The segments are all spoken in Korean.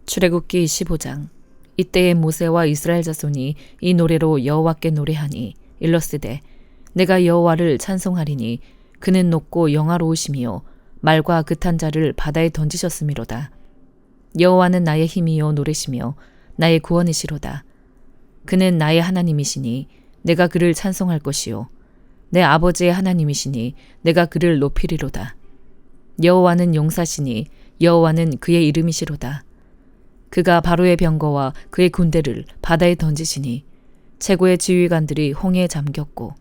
출애굽기 15장. 이때에 모세와 이스라엘 자손이 이 노래로 여호와께 노래하니 일러스되 내가 여호와를 찬송하리니 그는 높고 영화로우시며 말과 그탄 자를 바다에 던지셨음이로다. 여호와는 나의 힘이요 노래시며 나의 구원이시로다. 그는 나의 하나님이시니 내가 그를 찬송할 것이요 내 아버지의 하나님이시니 내가 그를 높이리로다. 여호와는 용사시니 여호와는 그의 이름이시로다. 그가 바로의 병거와 그의 군대를 바다에 던지시니 최고의 지휘관들이 홍해에 잠겼고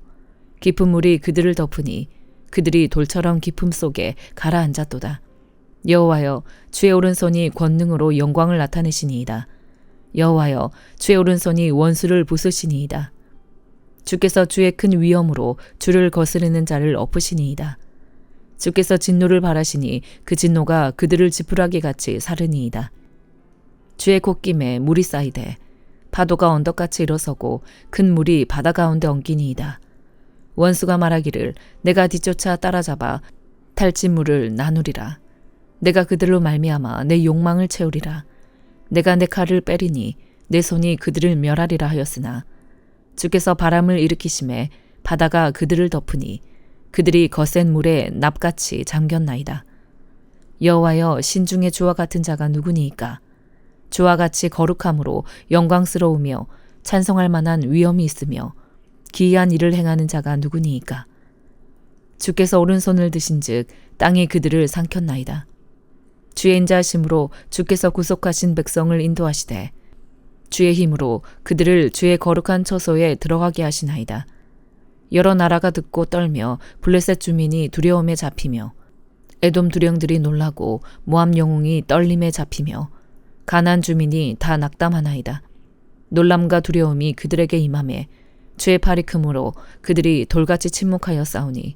깊은 물이 그들을 덮으니 그들이 돌처럼 깊음 속에 가라앉았도다. 여호와여 주의 오른손이 권능으로 영광을 나타내시니이다. 여호와여 주의 오른손이 원수를 부수시니이다. 주께서 주의 큰 위엄으로 주를 거스르는 자를 엎으시니이다. 주께서 진노를 바라시니 그 진노가 그들을 지푸라기 같이 사르니이다. 주의 콧김에 물이 쌓이되 파도가 언덕같이 일어서고 큰 물이 바다 가운데 엉키니이다. 원수가 말하기를 내가 뒤쫓아 따라잡아 탈진 물을 나누리라. 내가 그들로 말미암아 내 욕망을 채우리라. 내가 내 칼을 빼리니 내 손이 그들을 멸하리라 하였으나 주께서 바람을 일으키심에 바다가 그들을 덮으니 그들이 거센 물에 납같이 잠겼나이다. 여호와여 신중의 주와 같은 자가 누구니이까? 주와 같이 거룩함으로 영광스러우며 찬송할 만한 위엄이 있으며 기이한 일을 행하는 자가 누구니이까? 주께서 오른손을 드신즉 땅이 그들을 삼켰나이다. 주의 인자하심으로 주께서 구속하신 백성을 인도하시되 주의 힘으로 그들을 주의 거룩한 처소에 들어가게 하시나이다. 여러 나라가 듣고 떨며 블레셋 주민이 두려움에 잡히며 에돔 두령들이 놀라고 모압 영웅이 떨림에 잡히며 가나안 주민이 다 낙담하나이다. 놀람과 두려움이 그들에게 임하매 주의 팔이 크므로 그들이 돌같이 침묵하여 싸우니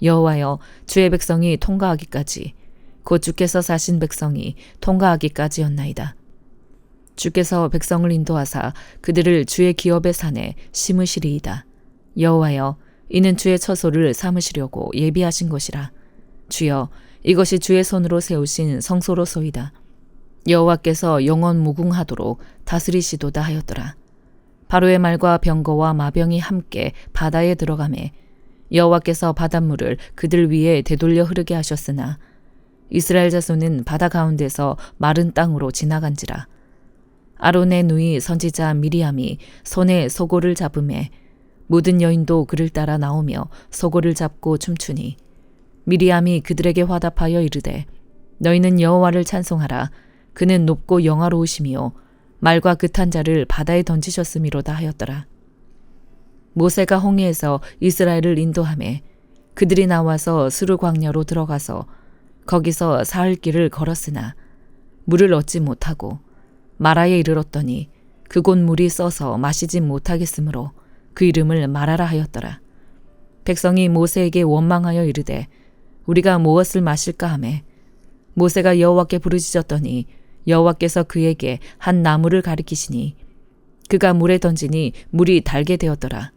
여호와여 주의 백성이 통과하기까지 곧 주께서 사신 백성이 통과하기까지였나이다. 주께서 백성을 인도하사 그들을 주의 기업의 산에 심으시리이다. 여호와여 이는 주의 처소를 삼으시려고 예비하신 것이라. 주여 이것이 주의 손으로 세우신 성소로소이다. 여호와께서 영원 무궁하도록 다스리시도다 하였더라. 바로의 말과 병거와 마병이 함께 바다에 들어가매 여호와께서 바닷물을 그들 위에 되돌려 흐르게 하셨으나 이스라엘 자손은 바다 가운데서 마른 땅으로 지나간지라. 아론의 누이 선지자 미리암이 손에 소고를 잡음에 모든 여인도 그를 따라 나오며 소고를 잡고 춤추니 미리암이 그들에게 화답하여 이르되 너희는 여호와를 찬송하라. 그는 높고 영화로우시며 말과 그탄 자를 바다에 던지셨음이로다 하였더라. 모세가 홍해에서 이스라엘을 인도하매 그들이 나와서 스루 광야로 들어가서 거기서 사흘 길을 걸었으나 물을 얻지 못하고 마라에 이르렀더니 그곳 물이 써서 마시지 못하겠으므로 그 이름을 마라라 하였더라. 백성이 모세에게 원망하여 이르되 우리가 무엇을 마실까 하매 모세가 여호와께 부르짖었더니 여호와께서 그에게 한 나무를 가리키시니 그가 물에 던지니 물이 달게 되었더라.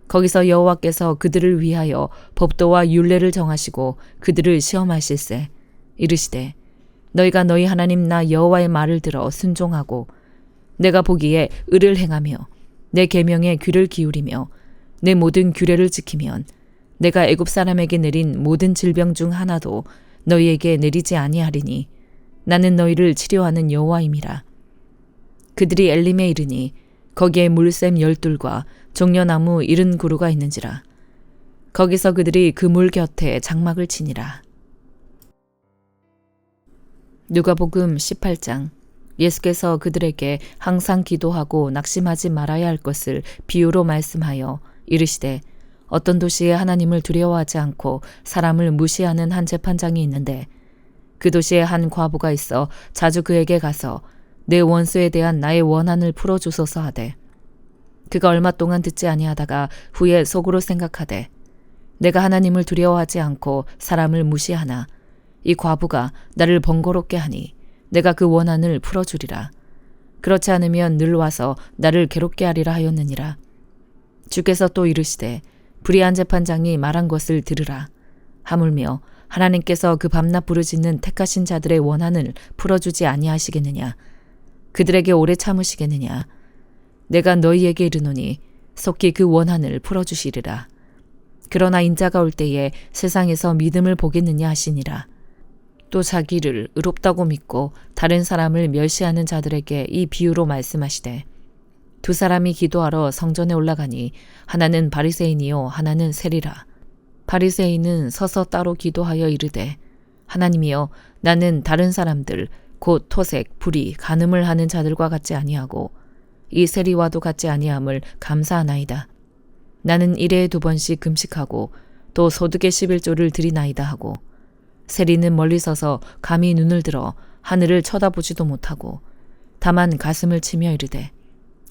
거기서 여호와께서 그들을 위하여 법도와 율례를 정하시고 그들을 시험하실세 이르시되 너희가 너희 하나님 나 여호와의 말을 들어 순종하고 내가 보기에 의를 행하며 내 계명에 귀를 기울이며 내 모든 규례를 지키면 내가 애굽 사람에게 내린 모든 질병 중 하나도 너희에게 내리지 아니하리니 나는 너희를 치료하는 여호와임이라. 그들이 엘림에 이르니 거기에 물샘 12과 종려나무 70그루가 있는지라. 거기서 그들이 그 물 곁에 장막을 치니라. 누가복음 18장. 예수께서 그들에게 항상 기도하고 낙심하지 말아야 할 것을 비유로 말씀하여 이르시되 어떤 도시에 하나님을 두려워하지 않고 사람을 무시하는 한 재판장이 있는데 그 도시에 한 과부가 있어 자주 그에게 가서 내 원수에 대한 나의 원한을 풀어주소서 하되 그가 얼마 동안 듣지 아니하다가 후에 속으로 생각하되 내가 하나님을 두려워하지 않고 사람을 무시하나 이 과부가 나를 번거롭게 하니 내가 그 원한을 풀어주리라. 그렇지 않으면 늘 와서 나를 괴롭게 하리라 하였느니라. 주께서 또 이르시되 불의한 재판장이 말한 것을 들으라. 하물며 하나님께서 그 밤낮 부르짖는 택하신 자들의 원한을 풀어주지 아니하시겠느냐. 그들에게 오래 참으시겠느냐. 내가 너희에게 이르노니 속히 그 원한을 풀어주시리라. 그러나 인자가 올 때에 세상에서 믿음을 보겠느냐 하시니라. 또 자기를 의롭다고 믿고 다른 사람을 멸시하는 자들에게 이 비유로 말씀하시되 두 사람이 기도하러 성전에 올라가니 하나는 바리새인이요 하나는 세리라. 바리새인은 서서 따로 기도하여 이르되 하나님이여 나는 다른 사람들 곧 토색, 불의, 간음을 하는 자들과 같지 아니하고 이 세리와도 같지 아니함을 감사하나이다. 나는 일해에 2번씩 금식하고 또 소득의 11조를 드리나이다 하고 세리는 멀리 서서 감히 눈을 들어 하늘을 쳐다보지도 못하고 다만 가슴을 치며 이르되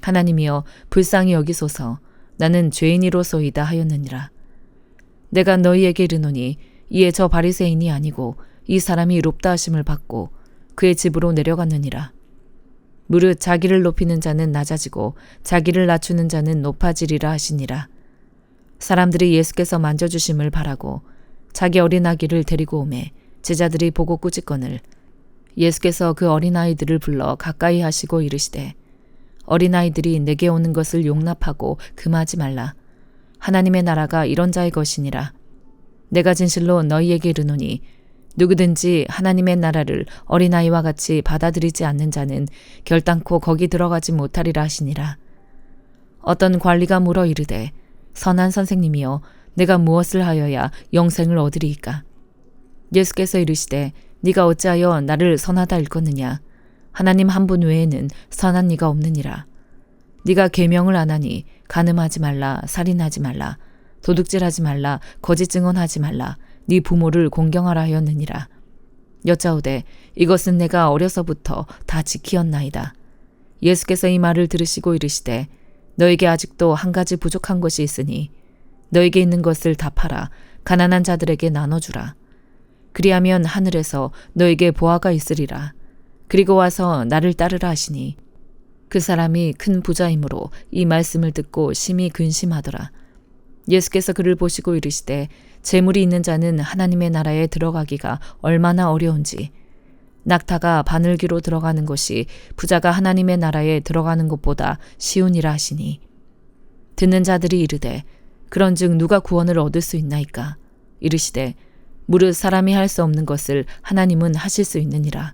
하나님이여 불쌍히 여기소서 나는 죄인이로소이다 하였느니라. 내가 너희에게 이르노니 이에 저 바리새인이 아니고 이 사람이 의롭다 하심을 받고 그의 집으로 내려갔느니라. 무릇 자기를 높이는 자는 낮아지고 자기를 낮추는 자는 높아지리라 하시니라. 사람들이 예수께서 만져주심을 바라고 자기 어린아기를 데리고 오매 제자들이 보고 꾸짖거늘 예수께서 그 어린아이들을 불러 가까이 하시고 이르시되 어린아이들이 내게 오는 것을 용납하고 금하지 말라. 하나님의 나라가 이런 자의 것이니라. 내가 진실로 너희에게 이르노니 누구든지 하나님의 나라를 어린아이와 같이 받아들이지 않는 자는 결단코 거기 들어가지 못하리라 하시니라. 어떤 관리가 물어 이르되 선한 선생님이여 내가 무엇을 하여야 영생을 얻으리이까? 예수께서 이르시되 네가 어찌하여 나를 선하다 일컫느냐? 하나님 한 분 외에는 선한 이가 없느니라. 네가 계명을 안 하니 간음하지 말라, 살인하지 말라, 도둑질하지 말라, 거짓 증언하지 말라, 네 부모를 공경하라 하였느니라. 여짜오되 이것은 내가 어려서부터 다 지키었나이다. 예수께서 이 말을 들으시고 이르시되 너에게 아직도 한 가지 부족한 것이 있으니 너에게 있는 것을 다 팔아 가난한 자들에게 나눠주라. 그리하면 하늘에서 너에게 보화가 있으리라. 그리고 와서 나를 따르라 하시니 그 사람이 큰 부자이므로 이 말씀을 듣고 심히 근심하더라. 예수께서 그를 보시고 이르시되 재물이 있는 자는 하나님의 나라에 들어가기가 얼마나 어려운지 낙타가 바늘귀로 들어가는 것이 부자가 하나님의 나라에 들어가는 것보다 쉬우니라 하시니 듣는 자들이 이르되 그런즉 누가 구원을 얻을 수 있나이까? 이르시되 무릇 사람이 할 수 없는 것을 하나님은 하실 수 있느니라.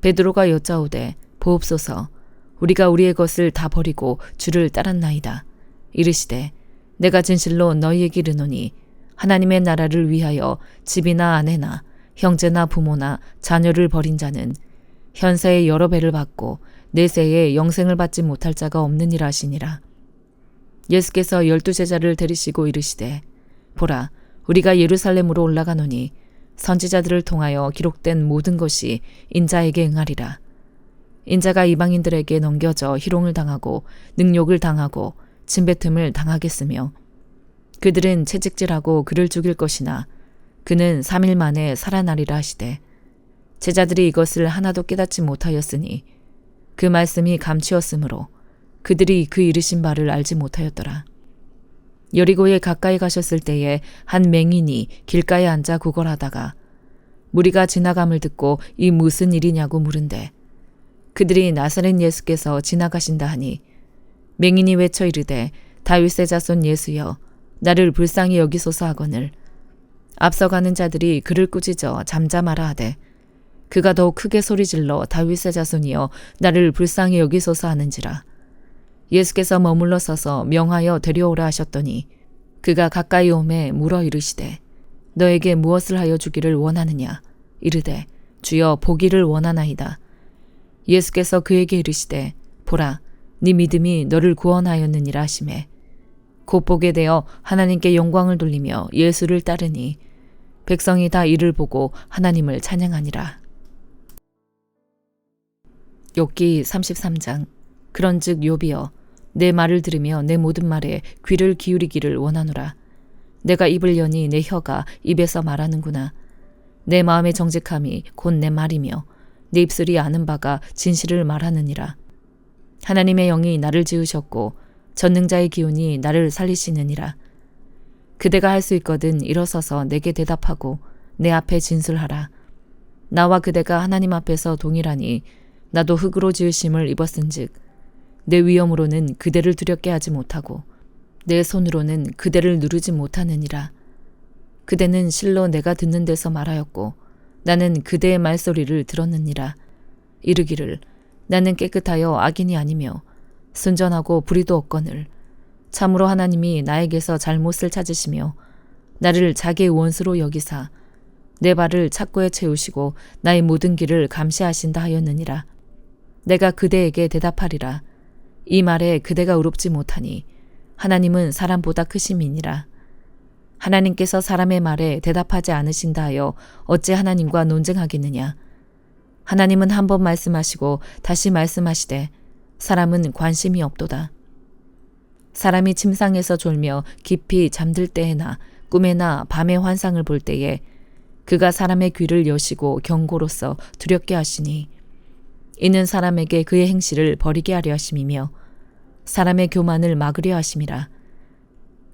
베드로가 여짜오되 보옵소서 우리가 우리의 것을 다 버리고 주를 따랐나이다. 이르시되 내가 진실로 너희에게 이르노니 하나님의 나라를 위하여 집이나 아내나 형제나 부모나 자녀를 버린 자는 현세의 여러 배를 받고 내세에 영생을 받지 못할 자가 없느니라 하시니라. 예수께서 12제자를 데리시고 이르시되 보라 우리가 예루살렘으로 올라가노니 선지자들을 통하여 기록된 모든 것이 인자에게 응하리라. 인자가 이방인들에게 넘겨져 희롱을 당하고 능욕을 당하고 침뱉음을 당하겠으며 그들은 채찍질하고 그를 죽일 것이나 그는 3일 만에 살아나리라 하시되 제자들이 이것을 하나도 깨닫지 못하였으니 그 말씀이 감추었으므로 그들이 그 이르신 바를 알지 못하였더라. 여리고에 가까이 가셨을 때에 한 맹인이 길가에 앉아 구걸하다가 무리가 지나감을 듣고 이 무슨 일이냐고 물은데 그들이 나사렛 예수께서 지나가신다 하니 맹인이 외쳐 이르되 다윗의 자손 예수여 나를 불쌍히 여기소서 하거늘 앞서가는 자들이 그를 꾸짖어 잠잠하라 하되 그가 더욱 크게 소리질러 다윗의 자손이여 나를 불쌍히 여기소서 하는지라. 예수께서 머물러 서서 명하여 데려오라 하셨더니 그가 가까이 오매 물어 이르시되 너에게 무엇을 하여 주기를 원하느냐? 이르되 주여 보기를 원하나이다. 예수께서 그에게 이르시되 보라 네 믿음이 너를 구원하였느니라 하시매 곧 보게 되어 하나님께 영광을 돌리며 예수를 따르니 백성이 다 이를 보고 하나님을 찬양하니라. 욥기 33장. 그런즉 욥이여 내 말을 들으며 내 모든 말에 귀를 기울이기를 원하노라. 내가 입을 여니 내 혀가 입에서 말하는구나. 내 마음의 정직함이 곧 내 말이며 내 입술이 아는 바가 진실을 말하느니라. 하나님의 영이 나를 지으셨고 전능자의 기운이 나를 살리시느니라. 그대가 할 수 있거든 일어서서 내게 대답하고 내 앞에 진술하라. 나와 그대가 하나님 앞에서 동일하니 나도 흙으로 지으심을 입었은즉 내 위엄으로는 그대를 두렵게 하지 못하고 내 손으로는 그대를 누르지 못하느니라. 그대는 실로 내가 듣는 데서 말하였고 나는 그대의 말소리를 들었느니라. 이르기를 나는 깨끗하여 악인이 아니며 순전하고 불의도 없거늘 참으로 하나님이 나에게서 잘못을 찾으시며 나를 자기의 원수로 여기사 내 발을 착고에 채우시고 나의 모든 길을 감시하신다 하였느니라. 내가 그대에게 대답하리라. 이 말에 그대가 의롭지 못하니 하나님은 사람보다 크심이니라. 하나님께서 사람의 말에 대답하지 않으신다 하여 어찌 하나님과 논쟁하겠느냐. 하나님은 한 번 말씀하시고 다시 말씀하시되 사람은 관심이 없도다. 사람이 침상에서 졸며 깊이 잠들 때에나 꿈에나 밤의 환상을 볼 때에 그가 사람의 귀를 여시고 경고로서 두렵게 하시니 이는 사람에게 그의 행실을 버리게 하려 하심이며 사람의 교만을 막으려 하심이라.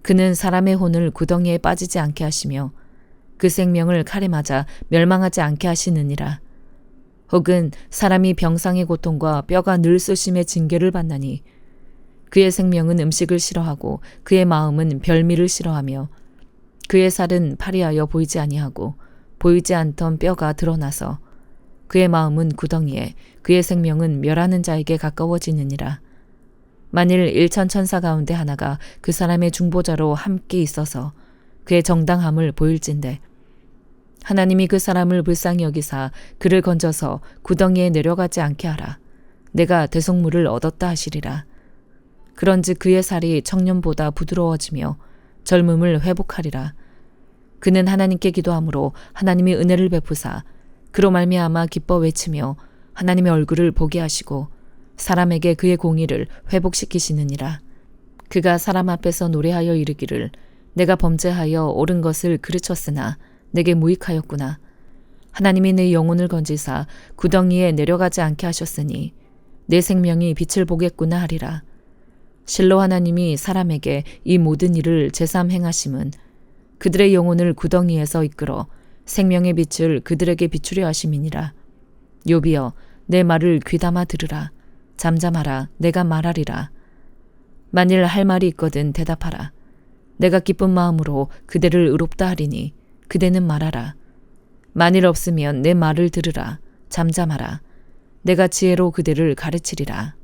그는 사람의 혼을 구덩이에 빠지지 않게 하시며 그 생명을 칼에 맞아 멸망하지 않게 하시느니라. 혹은 사람이 병상의 고통과 뼈가 늘 쑤심의 징계를 받나니 그의 생명은 음식을 싫어하고 그의 마음은 별미를 싫어하며 그의 살은 파리하여 보이지 아니하고 보이지 않던 뼈가 드러나서 그의 마음은 구덩이에 그의 생명은 멸하는 자에게 가까워지느니라. 만일 1천 천사 가운데 하나가 그 사람의 중보자로 함께 있어서 그의 정당함을 보일진대 하나님이 그 사람을 불쌍히 여기사 그를 건져서 구덩이에 내려가지 않게 하라. 내가 대속물을 얻었다 하시리라. 그런즉 그의 살이 청년보다 부드러워지며 젊음을 회복하리라. 그는 하나님께 기도함으로 하나님이 은혜를 베푸사 그로 말미암아 기뻐 외치며 하나님의 얼굴을 보게 하시고 사람에게 그의 공의를 회복시키시느니라. 그가 사람 앞에서 노래하여 이르기를 내가 범죄하여 옳은 것을 그르쳤으나 내게 무익하였구나. 하나님이 내 영혼을 건지사 구덩이에 내려가지 않게 하셨으니 내 생명이 빛을 보겠구나 하리라. 실로 하나님이 사람에게 이 모든 일을 제삼 행하심은 그들의 영혼을 구덩이에서 이끌어 생명의 빛을 그들에게 비추려 하심이니라. 욥이여 내 말을 귀담아 들으라. 잠잠하라. 내가 말하리라. 만일 할 말이 있거든 대답하라. 내가 기쁜 마음으로 그대를 의롭다 하리니 그대는 말하라. 만일 없으면 내 말을 들으라. 잠잠하라. 내가 지혜로 그대를 가르치리라.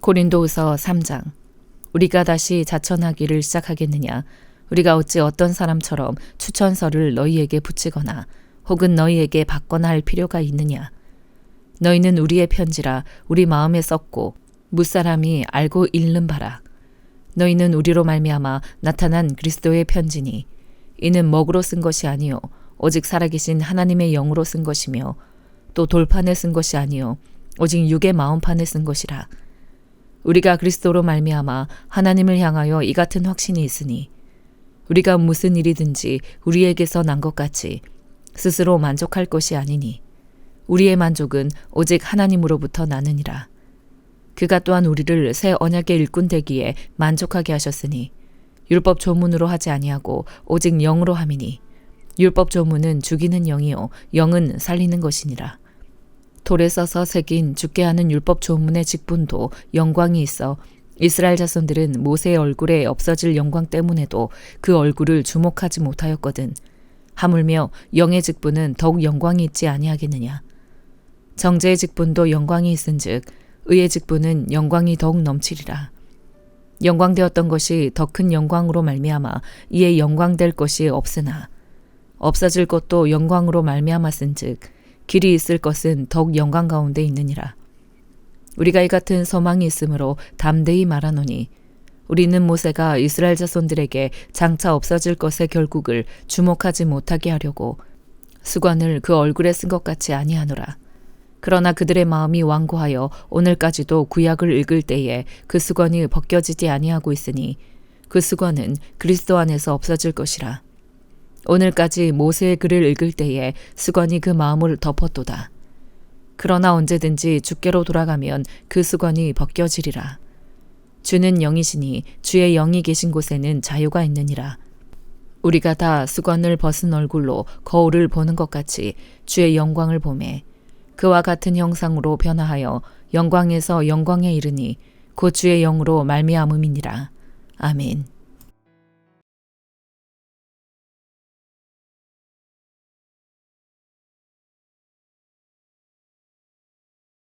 고린도후서 3장. 우리가 다시 자천하기를 시작하겠느냐? 우리가 어찌 어떤 사람처럼 추천서를 너희에게 붙이거나 혹은 너희에게 받거나 할 필요가 있느냐? 너희는 우리의 편지라 우리 마음에 썼고 무사람이 알고 읽는 바라. 너희는 우리로 말미암아 나타난 그리스도의 편지니 이는 먹으로 쓴 것이 아니요 오직 살아계신 하나님의 영으로 쓴 것이며 또 돌판에 쓴 것이 아니요 오직 육의 마음판에 쓴 것이라. 우리가 그리스도로 말미암아 하나님을 향하여 이 같은 확신이 있으니 우리가 무슨 일이든지 우리에게서 난 것 같이 스스로 만족할 것이 아니니 우리의 만족은 오직 하나님으로부터 나느니라. 그가 또한 우리를 새 언약의 일꾼 되기에 만족하게 하셨으니 율법 조문으로 하지 아니하고 오직 영으로 함이니 율법 조문은 죽이는 영이요 영은 살리는 것이니라. 돌에 써서 새긴 죽게 하는 율법 조문의 직분도 영광이 있어 이스라엘 자손들은 모세의 얼굴에 없어질 영광 때문에도 그 얼굴을 주목하지 못하였거든. 하물며 영의 직분은 더욱 영광이 있지 아니하겠느냐. 정죄의 직분도 영광이 있은즉 의의 직분은 영광이 더욱 넘치리라. 영광되었던 것이 더 큰 영광으로 말미암아 이에 영광될 것이 없으나 없어질 것도 영광으로 말미암았은즉 길이 있을 것은 더욱 영광 가운데 있느니라. 우리가 이 같은 소망이 있으므로 담대히 말하노니 우리는 모세가 이스라엘 자손들에게 장차 없어질 것의 결국을 주목하지 못하게 하려고 수건을 그 얼굴에 쓴 것 같이 아니하노라. 그러나 그들의 마음이 완고하여 오늘까지도 구약을 읽을 때에 그 수건이 벗겨지지 아니하고 있으니 그 수건은 그리스도 안에서 없어질 것이라. 오늘까지 모세의 글을 읽을 때에 수건이 그 마음을 덮었도다. 그러나 언제든지 주께로 돌아가면 그 수건이 벗겨지리라. 주는 영이시니 주의 영이 계신 곳에는 자유가 있느니라. 우리가 다 수건을 벗은 얼굴로 거울을 보는 것 같이 주의 영광을 보매 그와 같은 형상으로 변화하여 영광에서 영광에 이르니 곧 주의 영으로 말미암음이니라. 아멘.